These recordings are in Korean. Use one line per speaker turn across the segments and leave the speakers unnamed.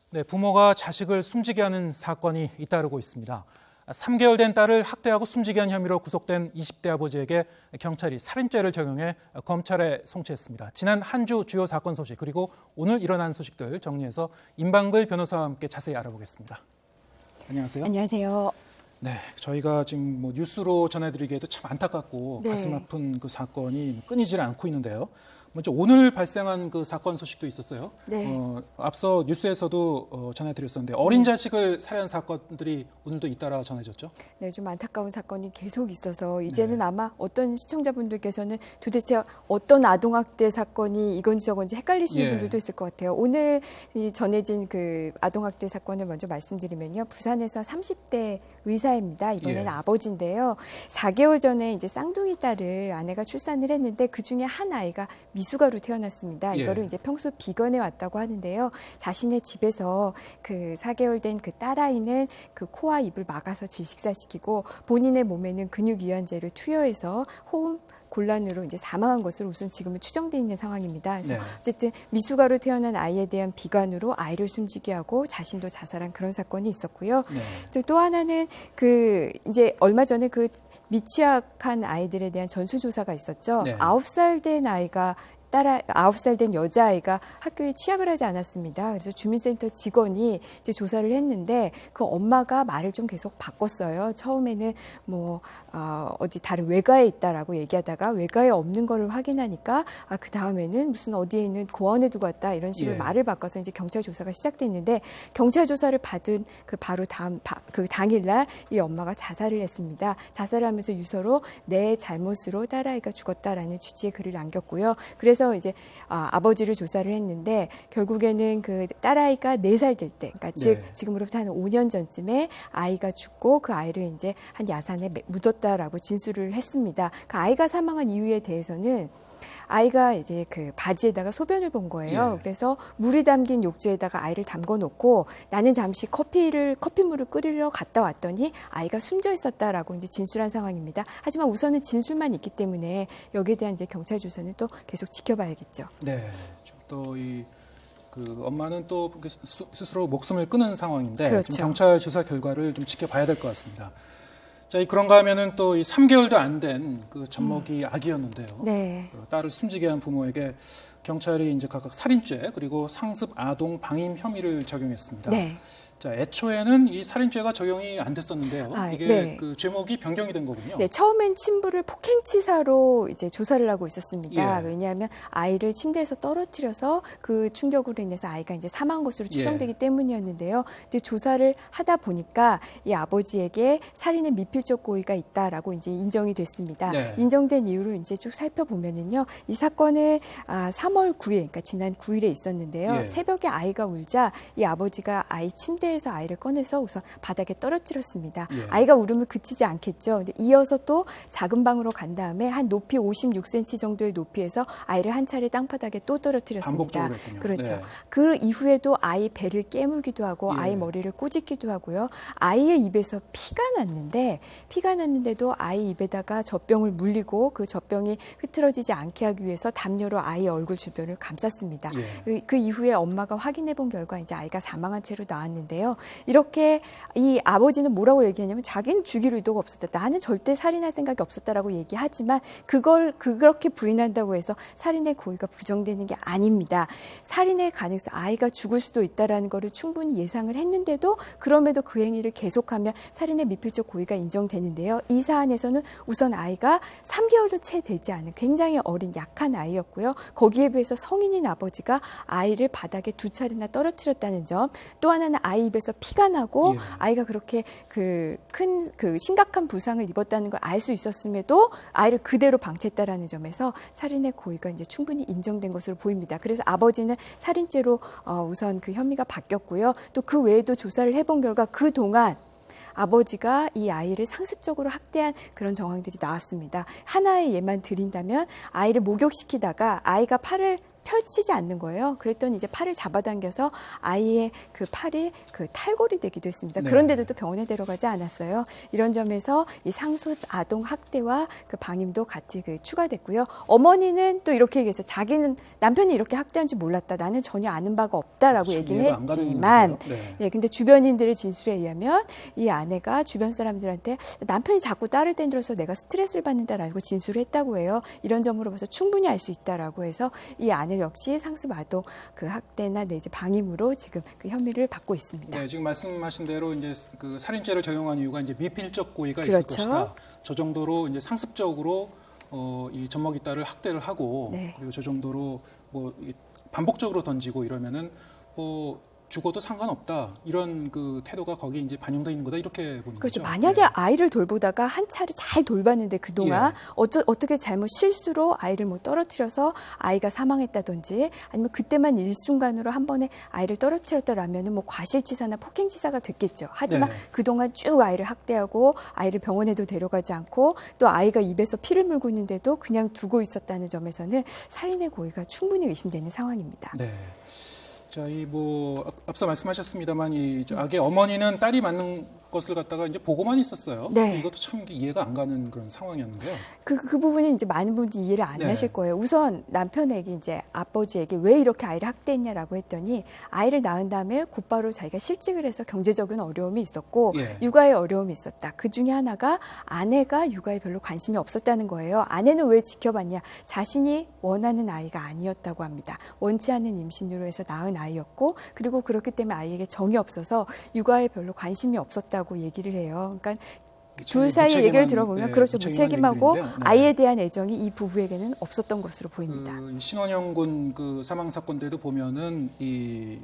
네, 부모가 자식을 숨지게 하는 사건이 잇따르고 있습니다. 3개월 된 딸을 학대하고 숨지게 한 혐의로 구속된 20대 아버지에게 경찰이 살인죄를 적용해 검찰에 송치했습니다. 지난 한 주 주요 사건 소식 그리고 오늘 일어난 소식들 정리해서 임방글 변호사와 함께 자세히 알아보겠습니다. 안녕하세요.
안녕하세요.
네, 저희가 지금 뉴스로 전해드리기에도 참 안타깝고 가슴 아픈 그 사건이 끊이질 않고 있는데요. 먼저 오늘 발생한 그 사건 소식도 있었어요.
네.
앞서 뉴스에서도 전해드렸었는데 어린 자식을 살해한 사건들이 오늘도 잇따라 전해졌죠.
네, 좀 안타까운 사건이 계속 있어서 이제는 아마 어떤 시청자분들께서는 도대체 어떤 아동학대 사건이 이건지 저건지 헷갈리시는 분들도 있을 것 같아요. 오늘 전해진 그 아동학대 사건을 먼저 말씀드리면요. 부산에서 30대 의사입니다. 이번에는 아버지인데요. 4개월 전에 이제 쌍둥이 딸을 아내가 출산을 했는데 그 중에 한 아이가 미숙아로 태어났습니다. 이거를 이제 평소 비건해 왔다고 하는데요. 자신의 집에서 그 4개월 된 그 딸아이는 그 코와 입을 막아서 질식사시키고 본인의 몸에는 근육이완제를 투여해서 호흡 곤란으로 이제 사망한 것으로 우선 지금은 추정돼 있는 상황입니다. 그래서 어쨌든 미숙아로 태어난 아이에 대한 비관으로 아이를 숨지게 하고 자신도 자살한 그런 사건이 있었고요. 또 하나는 그 이제 얼마 전에 그 미취학한 아이들에 대한 전수조사가 있었죠. 9살 된 아이가 9살 된 여자아이가 학교에 취학을 하지 않았습니다. 그래서 주민센터 직원이 이제 조사를 했는데 그 엄마가 말을 좀 계속 바꿨어요. 처음에는 어디 다른 외가에 있다라고 얘기하다가 외가에 없는 거를 확인하니까 그 다음에는 무슨 어디에 있는 고아원에 두고 왔다 이런 식으로 말을 바꿔서 이제 경찰 조사가 시작됐는데 경찰 조사를 받은 그 바로 그 당일날 이 엄마가 자살을 했습니다. 자살을 하면서 유서로 내 잘못으로 딸아이가 죽었다라는 취지의 글을 남겼고요. 그래서 이제 아버지를 조사를 했는데 결국에는 그 딸아이가 4살 될 때, 그러니까 즉 지금으로부터 한 5년 전쯤에 아이가 죽고 그 아이를 이제 한 야산에 묻었다라고 진술을 했습니다. 그 아이가 사망한 이유에 대해서는 아이가 이제 그 바지에다가 소변을 본 거예요. 그래서 물이 담긴 욕조에다가 아이를 담궈 놓고 나는 잠시 커피물을 끓이러 갔다 왔더니 아이가 숨져 있었다라고 이제 진술한 상황입니다. 하지만 우선은 진술만 있기 때문에 여기에 대한 이제 경찰 조사는 또 계속 지켜봐야겠죠.
네. 또 그 엄마는 또 스스로 목숨을 끊은 상황인데
그렇죠.
좀 경찰 조사 결과를 좀 지켜봐야 될 것 같습니다. 자, 그런가 하면은 또 이 3개월도 안 된 그 젖먹이 아기였는데요. 딸을 숨지게 한 부모에게 경찰이 이제 각각 살인죄 그리고 상습 아동 방임 혐의를 적용했습니다. 자, 애초에는 이 살인죄가 적용이 안 됐었는데요. 이게 그 죄목이 변경이 된 거군요.
네, 처음엔 친부를 폭행치사로 이제 조사를 하고 있었습니다. 왜냐하면 아이를 침대에서 떨어뜨려서 그 충격으로 인해서 아이가 이제 사망한 것으로 추정되기 때문이었는데요. 근데 조사를 하다 보니까 이 아버지에게 살인의 미필적 고의가 있다라고 이제 인정이 됐습니다. 인정된 이유를 이제 쭉 살펴보면은요, 이 사건은 3월 9일, 그러니까 지난 9일에 있었는데요. 새벽에 아이가 울자 이 아버지가 아이 침대에서 아이를 꺼내서 우선 바닥에 떨어뜨렸습니다. 아이가 울음을 그치지 않겠죠. 근데 이어서 또 작은 방으로 간 다음에 한 높이 56cm 정도의 높이에서 아이를 한 차례 땅바닥에 또 떨어뜨렸습니다.
반복적으로 했군요.
그렇죠. 그 이후에도 아이 배를 깨물기도 하고 아이 머리를 꼬집기도 하고요. 아이의 입에서 피가 났는데도 아이 입에다가 젖병을 물리고 그 젖병이 흐트러지지 않게 하기 위해서 담요로 아이 얼굴 주변을 감쌌습니다. 그 이후에 엄마가 확인해 본 결과 이제 아이가 사망한 채로 나왔는데 이렇게 이 아버지는 뭐라고 얘기하냐면 자기는 죽일 의도가 없었다. 나는 절대 살인할 생각이 없었다라고 얘기하지만 그렇게 부인한다고 해서 살인의 고의가 부정되는 게 아닙니다. 살인의 가능성, 아이가 죽을 수도 있다라는 거를 충분히 예상을 했는데도 그럼에도 그 행위를 계속하면 살인의 미필적 고의가 인정되는데요. 이 사안에서는 우선 아이가 3개월도 채 되지 않은 굉장히 어린 약한 아이였고요. 거기에 비해서 성인인 아버지가 아이를 바닥에 2차례나 떨어뜨렸다는 점, 또 하나는 아이 입에서 피가 나고 아이가 그렇게 그 심각한 부상을 입었다는 걸 알 수 있었음에도 아이를 그대로 방치했다라는 점에서 살인의 고의가 이제 충분히 인정된 것으로 보입니다. 그래서 아버지는 살인죄로 우선 그 혐의가 바뀌었고요. 또 그 외에도 조사를 해본 결과 그동안 아버지가 이 아이를 상습적으로 학대한 그런 정황들이 나왔습니다. 하나의 예만 드린다면 아이를 목욕시키다가 아이가 팔을 펴지지 않는 거예요. 그랬더니 이제 팔을 잡아당겨서 아이의 그 팔이 그 탈골이 되기도 했습니다.
네.
그런데도 또 병원에 데려가지 않았어요. 이런 점에서 이 상습 아동 학대와 그 방임도 같이 그 추가됐고요. 어머니는 또 이렇게 얘기해서 자기는 남편이 이렇게 학대한 줄 몰랐다. 나는 전혀 아는 바가 없다라고 얘기는 했지만, 네, 근데 주변인들의 진술에 의하면 이 아내가 주변 사람들한테 남편이 자꾸 딸을 떼들어서 내가 스트레스를 받는다라고 진술을 했다고 해요. 이런 점으로 봐서 충분히 알 수 있다라고 해서 이 아내 역시 상습 아동 그 학대나 내지 방임으로 지금 그 혐의를 받고 있습니다.
네, 지금 말씀하신 대로 이제 그 살인죄를 적용한 이유가 이제 미필적 고의가
그렇죠.
있을 것이다. 저 정도로 이제 상습적으로 이 젖먹이 딸을 학대를 하고
네.
그리고 저 정도로 뭐 반복적으로 던지고 이러면은 뭐 죽어도 상관없다 이런 그 태도가 거기 이제 반영돼 있는 거다 이렇게 보는
그렇죠.
거죠.
만약에
네.
아이를 돌보다가 한 차례 잘 돌봤는데 그동안 어떻게 잘못 실수로 아이를 뭐 떨어뜨려서 아이가 사망했다든지 아니면 그때만 일순간으로 한 번에 아이를 떨어뜨렸다라면은 뭐 과실치사나 폭행치사가 됐겠죠. 하지만 그동안 쭉 아이를 학대하고 아이를 병원에도 데려가지 않고 또 아이가 입에서 피를 물고 있는데도 그냥 두고 있었다는 점에서는 살인의 고의가 충분히 의심되는 상황입니다.
네. 자, 이 뭐 앞서 말씀하셨습니다만 이 악의 어머니는 딸이 맞는 것을 갖다가 이제 보고만 있었어요.
네.
이것도 참 이해가 안 가는 그런 상황이었는데요.
그 부분은 이제 많은 분들이 이해를 안
네.
하실 거예요. 우선 남편에게 이제 아버지에게 왜 이렇게 아이를 학대했냐라고 했더니 아이를 낳은 다음에 곧바로 자기가 실직을 해서 경제적인 어려움이 있었고 육아에 어려움이 있었다. 그 중에 하나가 아내가 육아에 별로 관심이 없었다는 거예요. 아내는 왜 지켜봤냐? 자신이 원하는 아이가 아니었다고 합니다. 원치 않는 임신으로 해서 낳은 아이였고 그리고 그렇기 때문에 아이에게 정이 없어서 육아에 별로 관심이 없었다고 얘기를 해요. 그러니까 둘 사이의 얘기를 들어보면 그렇죠. 무책임하고 아이에 대한 애정이 이 부부에게는 없었던 것으로 보입니다.
신원영 군 그 사망 사건 때도 보면은 이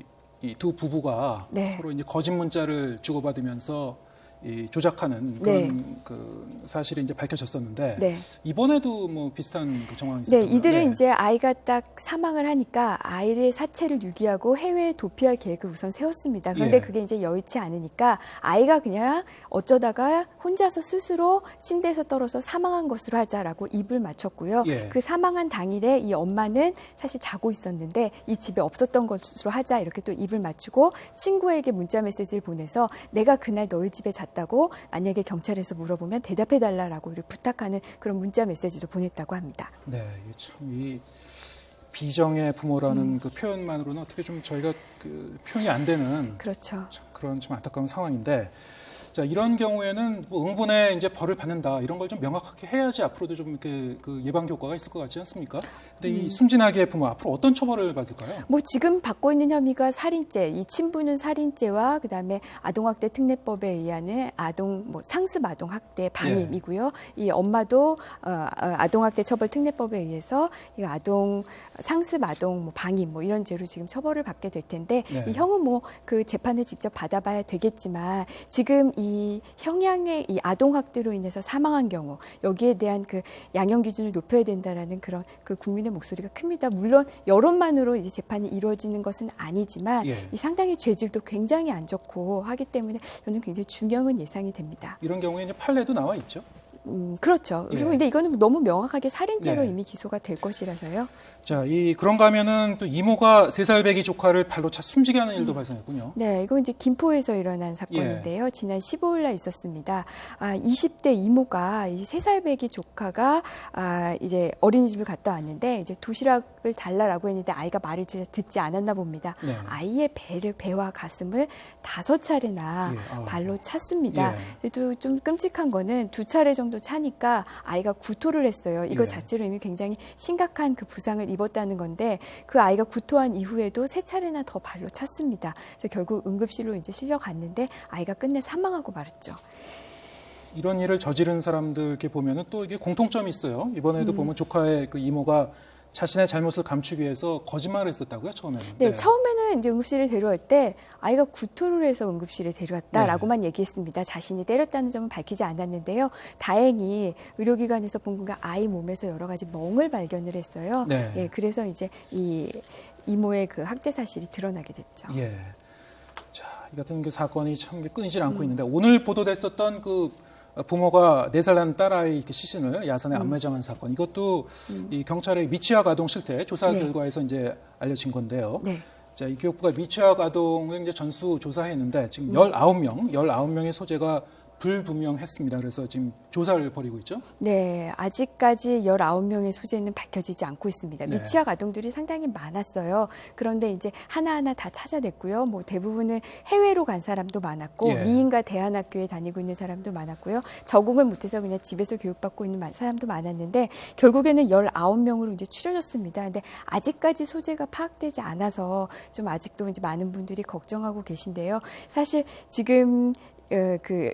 두 부부가 서로 이제 거짓 문자를 주고받으면서 이 조작하는 그런 그 사실이 이제 밝혀졌었는데 이번에도 뭐 비슷한 그 정황이 있었죠.
네, 이들은 이제 아이가 딱 사망을 하니까 아이의 사체를 유기하고 해외에 도피할 계획을 우선 세웠습니다. 그런데 그게 이제 여의치 않으니까 아이가 그냥 어쩌다가 혼자서 스스로 침대에서 떨어져 사망한 것으로 하자라고 입을 맞췄고요. 그 사망한 당일에 이 엄마는 사실 자고 있었는데 이 집에 없었던 것으로 하자 이렇게 또 입을 맞추고 친구에게 문자 메시지를 보내서 내가 그날 너희 집에 다고 만약에 경찰에서 물어보면 대답해달라고 부탁하는 그런 문자 메시지도 보냈다고 합니다.
네, 참 이 비정의 부모라는 그 표현만으로는 어떻게 좀 저희가 그 표현이 안 되는
그렇죠.
그런 좀 안타까운 상황인데. 자, 이런 경우에는 뭐 응분에 이제 벌을 받는다 이런 걸 좀 명확하게 해야지 앞으로도 좀 이렇게 그 예방 효과가 있을 것 같지 않습니까? 근데 이 순진하게 부모 앞으로 어떤 처벌을 받을까요?
뭐 지금 받고 있는 혐의가 살인죄, 이 친부는 살인죄와 그다음에 아동학대 특례법에 의한 아동 뭐 상습 아동학대 방임이고요. 이 엄마도 아동학대 처벌 특례법에 의해서 이 아동 상습 아동 뭐 방임 뭐 이런 죄로 지금 처벌을 받게 될 텐데 이 형은 뭐 그 재판을 직접 받아봐야 되겠지만 지금 이 형량의 이 아동학대로 인해서 사망한 경우 여기에 대한 그 양형 기준을 높여야 된다라는 그런 그 국민의 목소리가 큽니다. 물론 여론만으로 이제 재판이 이루어지는 것은 아니지만 이 상당히 죄질도 굉장히 안 좋고 하기 때문에 저는 굉장히 중형은 예상이 됩니다.
이런 경우에 이제 판례도 나와 있죠.
그렇죠. 그리고 근데 이거는 너무 명확하게 살인죄로 이미 기소가 될 것이라서요.
자, 그런가 하면은 또 이모가 3살 배기 조카를 발로 차 숨지게 하는 일도 발생했군요.
네, 이건 이제 김포에서 일어난 사건인데요. 지난 15일 날 있었습니다. 20대 이모가 이 3살 배기 조카가 이제 어린이집을 갔다 왔는데 이제 도시락을 달라라고 했는데 아이가 말을 듣지 않았나 봅니다. 아이의 배와 가슴을 5차례나 발로 찼습니다. 그래도 좀 끔찍한 거는 2차례 정도 차니까 아이가 구토를 했어요. 이거 자체로 이미 굉장히 심각한 그 부상을 입었다는 건데 그 아이가 구토한 이후에도 3차례나 더 발로 찼습니다. 그래서 결국 응급실로 이제 실려갔는데 아이가 끝내 사망하고 말았죠.
이런 일을 저지른 사람들 이렇게 보면은 또 이게 공통점이 있어요. 이번에도 보면 조카의 그 이모가 자신의 잘못을 감추기 위해서 거짓말을 했었다고요, 처음에는?
네, 처음에는 이제 응급실에 데려올 때 아이가 구토를 해서 응급실에 데려왔다라고만 얘기했습니다. 자신이 때렸다는 점은 밝히지 않았는데요. 다행히 의료기관에서 본 건가 아이 몸에서 여러 가지 멍을 발견을 했어요. 그래서 이제 이 이모의 그 학대 사실이 드러나게 됐죠.
자, 이 같은 그 사건이 참 끊이질 않고 있는데 오늘 보도됐었던 그 부모가 4살 난 딸아이 시신을 야산에 안매장한 사건, 이것도 이 경찰의 미취학 아동 실태 조사
네.
결과에서 이제 알려진 건데요.
네.
자, 이 교육부가 미취학 아동을 이제 전수 조사했는데 지금 19명의 소재가 불분명했습니다. 그래서 지금 조사를 벌이고 있죠.
네, 아직까지 19명의 소재는 밝혀지지 않고 있습니다.
네.
미취학 아동들이 상당히 많았어요. 그런데 이제 하나하나 다 찾아냈고요. 뭐 대부분은 해외로 간 사람도 많았고
예.
미인가 대안학교에 다니고 있는 사람도 많았고요. 적응을 못해서 그냥 집에서 교육받고 있는 사람도 많았는데 결국에는 19명으로 이제 추려졌습니다. 근데 아직까지 소재가 파악되지 않아서 좀 아직도 이제 많은 분들이 걱정하고 계신데요. 사실 지금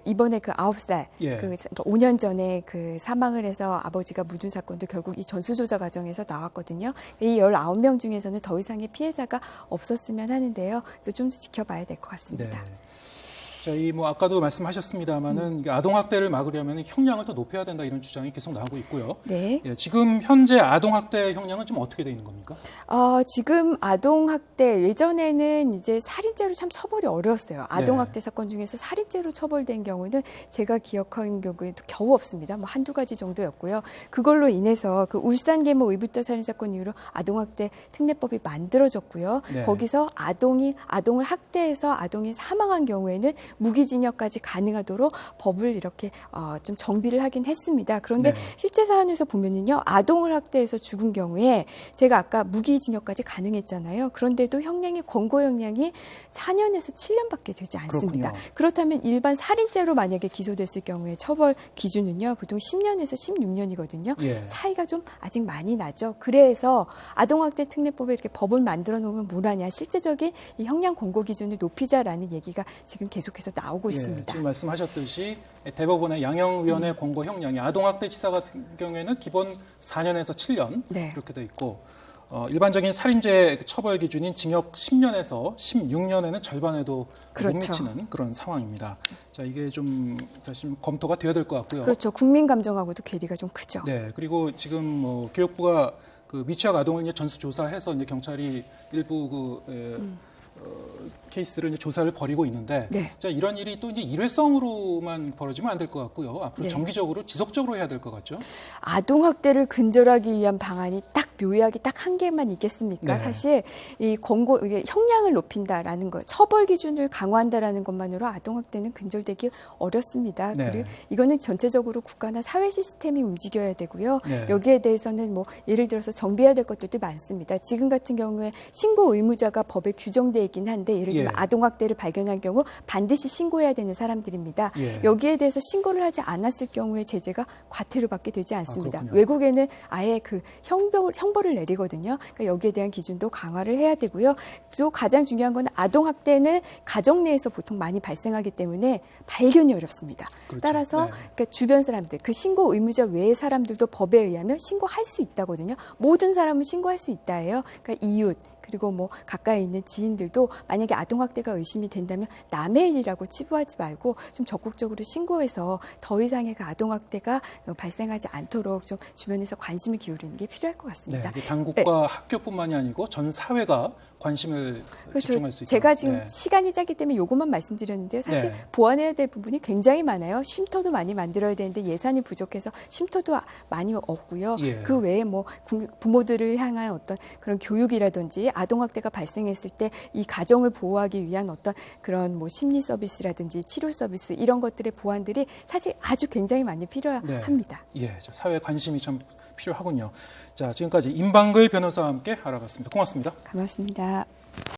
이번에 그 9살,
예.
그러니까 5년 전에 그 사망을 해서 아버지가 묻은 사건도 결국 이 전수조사 과정에서 나왔거든요. 이 19명 중에서는 더 이상의 피해자가 없었으면 하는데요. 또 좀 지켜봐야 될 것 같습니다.
네. 자, 이 뭐 아까도 말씀하셨습니다만은 아동 학대를 막으려면 형량을 더 높여야 된다 이런 주장이 계속 나오고 있고요.
네.
예, 지금 현재 아동 학대 형량은 좀 어떻게 돼 있는 겁니까?
지금 아동학대, 예전에는 이제 살인죄로 참 처벌이 어려웠어요. 아동학대 사건 중에서 살인죄로 처벌된 경우는 제가 기억하는 경우에도 겨우 없습니다. 뭐 한두 가지 정도였고요. 그걸로 인해서 그 울산 계모 의붓다 살인 사건 이후로 아동학대 특례법이 만들어졌고요.
네.
거기서 아동을 학대해서 아동이 사망한 경우에는 무기징역까지 가능하도록 법을 이렇게 좀 정비를 하긴 했습니다. 그런데
네.
실제 사안에서 보면은요, 아동을 학대해서 죽은 경우에 제가 아까 무기징역까지 가능했잖아요. 그런데도 권고 형량이 4년에서 7년밖에 되지 않습니다.
그렇군요.
그렇다면 일반 살인죄로 만약에 기소됐을 경우에 처벌 기준은요, 보통 10년에서 16년이거든요.
예.
차이가 좀 아직 많이 나죠. 그래서 아동학대 특례법에 이렇게 법을 만들어 놓으면 뭐라냐, 실제적인 이 형량 권고 기준을 높이자라는 얘기가 지금 계속해서 나오고
예,
있습니다.
지금 말씀하셨듯이 대법원의 양형위원회 권고 형량이 아동학대치사 같은 경우에는 기본 4년에서 7년
네.
이렇게 돼 있고 일반적인 살인죄 처벌 기준인 징역 10년에서 16년에는 절반에도 못
그렇죠.
미치는 그런 상황입니다. 자, 이게 좀 다시 좀 검토가 돼야 될 것 같고요.
그렇죠. 국민 감정하고도 괴리가 좀 크죠.
네, 그리고 지금 뭐 교육부가 그 미취학 아동을 이제 전수조사해서 이제 경찰이 일부 케이스를 이제 조사를 벌이고 있는데,
네.
자, 이런 일이 또 이제 일회성으로만 벌어지면 안 될 것 같고요. 앞으로
네.
정기적으로 지속적으로 해야 될 것 같죠.
아동학대를 근절하기 위한 방안이 딱 묘약이 딱 한 개만 있겠습니까?
네.
사실 이게 형량을 높인다라는 거, 처벌 기준을 강화한다라는 것만으로 아동학대는 근절되기 어렵습니다.
네.
그리고 이거는 전체적으로 국가나 사회 시스템이 움직여야 되고요.
네.
여기에 대해서는 뭐 예를 들어서 정비해야 될 것들도 많습니다. 지금 같은 경우에 신고 의무자가 법에 규정되어 있긴 한데 예를 들면
예.
아동학대를 발견한 경우 반드시 신고해야 되는 사람들입니다.
예.
여기에 대해서 신고를 하지 않았을 경우에 제재가 과태료 받게 되지 않습니다.
그렇군요.
외국에는 아예 그 형벌을 내리거든요. 그러니까 여기에 대한 기준도 강화를 해야 되고요. 또 가장 중요한 건 아동학대는 가정 내에서 보통 많이 발생하기 때문에 발견이 어렵습니다.
그렇죠.
따라서
네.
그러니까 주변 사람들, 그 신고 의무자 외의 사람들도 법에 의하면 신고할 수 있다거든요. 모든 사람은 신고할 수 있다예요. 그러니까 이웃, 그리고 뭐 가까이 있는 지인들도 만약에 아동학대가 의심이 된다면 남의 일이라고 치부하지 말고 좀 적극적으로 신고해서 더 이상의 그 아동학대가 발생하지 않도록 좀 주변에서 관심을 기울이는 게 필요할 것 같습니다.
네, 당국과 학교뿐만이 아니고 전 사회가 관심을 집중할 수 있도록.
제가 지금
네.
시간이 짧기 때문에 이것만 말씀드렸는데요. 사실
네.
보완해야 될 부분이 굉장히 많아요. 쉼터도 많이 만들어야 되는데 예산이 부족해서 쉼터도 많이 없고요.
예.
그 외에 뭐 부모들을 향한 어떤 그런 교육이라든지 아동학대가 발생했을 때 이 가정을 보호하기 위한 어떤 그런 뭐 심리 서비스라든지 치료 서비스 이런 것들의 보완들이 사실 아주 굉장히 많이 필요합니다.
네. 예, 사회의 관심이 참 필요하군요. 자, 지금까지 임방글 변호사와 함께 알아봤습니다. 고맙습니다.
고맙습니다.